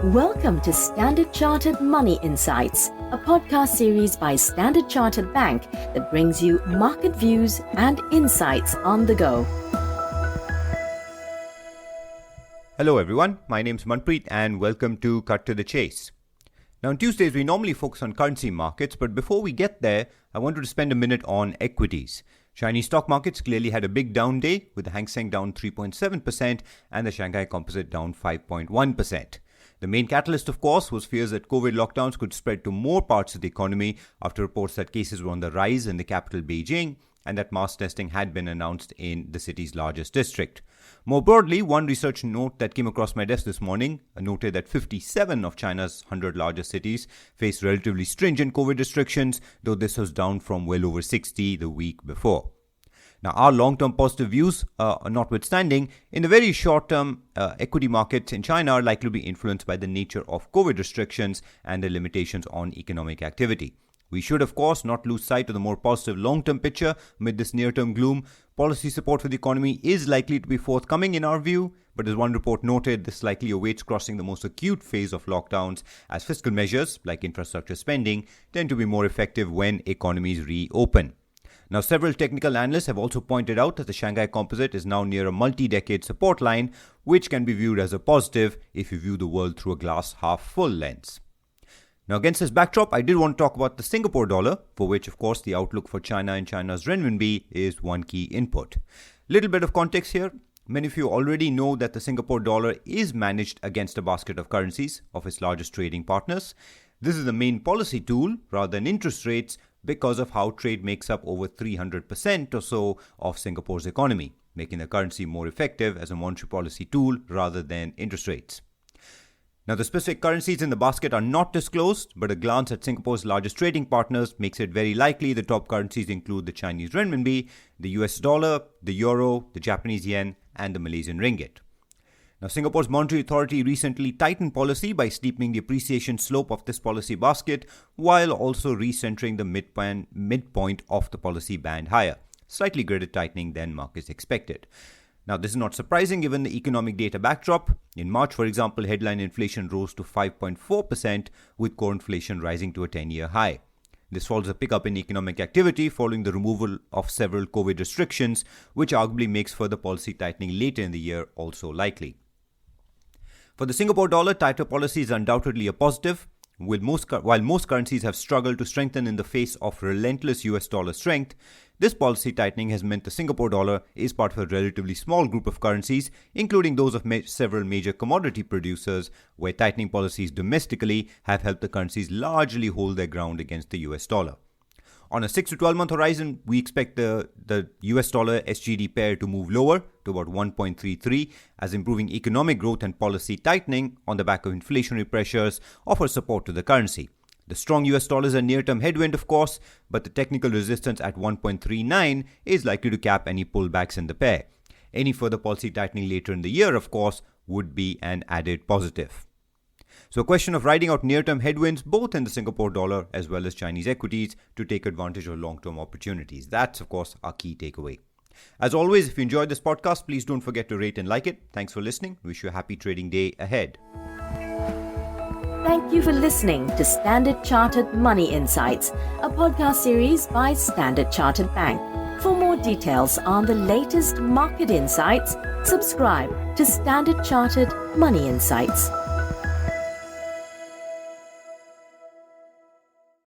Welcome to Standard Chartered Money Insights, a podcast series by Standard Chartered Bank that brings you market views and insights on the go. Hello everyone, my name's Manpreet and welcome to Cut to the Chase. Now on Tuesdays we normally focus on currency markets, but before we get there, I wanted to spend a minute on equities. Chinese stock markets clearly had a big down day, with the Hang Seng down 3.7% and the Shanghai Composite down 5.1%. The main catalyst, of course, was fears that COVID lockdowns could spread to more parts of the economy after reports that cases were on the rise in the capital Beijing and that mass testing had been announced in the city's largest district. More broadly, one research note that came across my desk this morning noted that 57 of China's 100 largest cities face relatively stringent COVID restrictions, though this was down from well over 60 the week before. Now, our long-term positive views notwithstanding, in the very short term, equity markets in China are likely to be influenced by the nature of COVID restrictions and the limitations on economic activity. We should, of course, not lose sight of the more positive long-term picture amid this near-term gloom. Policy support for the economy is likely to be forthcoming in our view, but as one report noted, this likely awaits crossing the most acute phase of lockdowns as fiscal measures, like infrastructure spending, tend to be more effective when economies reopen. Now, several technical analysts have also pointed out that the Shanghai Composite is now near a multi-decade support line, which can be viewed as a positive if you view the world through a glass half full lens. Now, against this backdrop, I did want to talk about the Singapore dollar, for which, of course, the outlook for China and China's renminbi is one key input. Little bit of context here. Many of you already know that the Singapore dollar is managed against a basket of currencies of its largest trading partners. This is the main policy tool rather than interest rates because of how trade makes up over 300% or so of Singapore's economy, making the currency more effective as a monetary policy tool rather than interest rates. Now, the specific currencies in the basket are not disclosed, but a glance at Singapore's largest trading partners makes it very likely the top currencies include the Chinese renminbi, the US dollar, the euro, the Japanese yen, and the Malaysian ringgit. Now, Singapore's Monetary Authority recently tightened policy by steepening the appreciation slope of this policy basket while also recentering the midpoint of the policy band higher, slightly greater tightening than markets expected. Now, this is not surprising given the economic data backdrop. In March, for example, headline inflation rose to 5.4%, with core inflation rising to a 10-year high. This follows a pickup in economic activity following the removal of several COVID restrictions, which arguably makes further policy tightening later in the year also likely. For the Singapore dollar, tighter policy is undoubtedly a positive. While most currencies have struggled to strengthen in the face of relentless US dollar strength, this policy tightening has meant the Singapore dollar is part of a relatively small group of currencies, including those of several major commodity producers, where tightening policies domestically have helped the currencies largely hold their ground against the US dollar. On a 6 to 12 month horizon, we expect the US dollar SGD pair to move lower to about 1.33 as improving economic growth and policy tightening on the back of inflationary pressures offer support to the currency. The strong US dollar is a near-term headwind, of course, but the technical resistance at 1.39 is likely to cap any pullbacks in the pair. Any further policy tightening later in the year, of course, would be an added positive. So a question of riding out near-term headwinds both in the Singapore dollar as well as Chinese equities to take advantage of long-term opportunities. That's, of course, our key takeaway. As always, if you enjoyed this podcast, please don't forget to rate and like it. Thanks for listening. Wish you a happy trading day ahead. Thank you for listening to Standard Chartered Money Insights, a podcast series by Standard Chartered Bank. For more details on the latest market insights, subscribe to Standard Chartered Money Insights.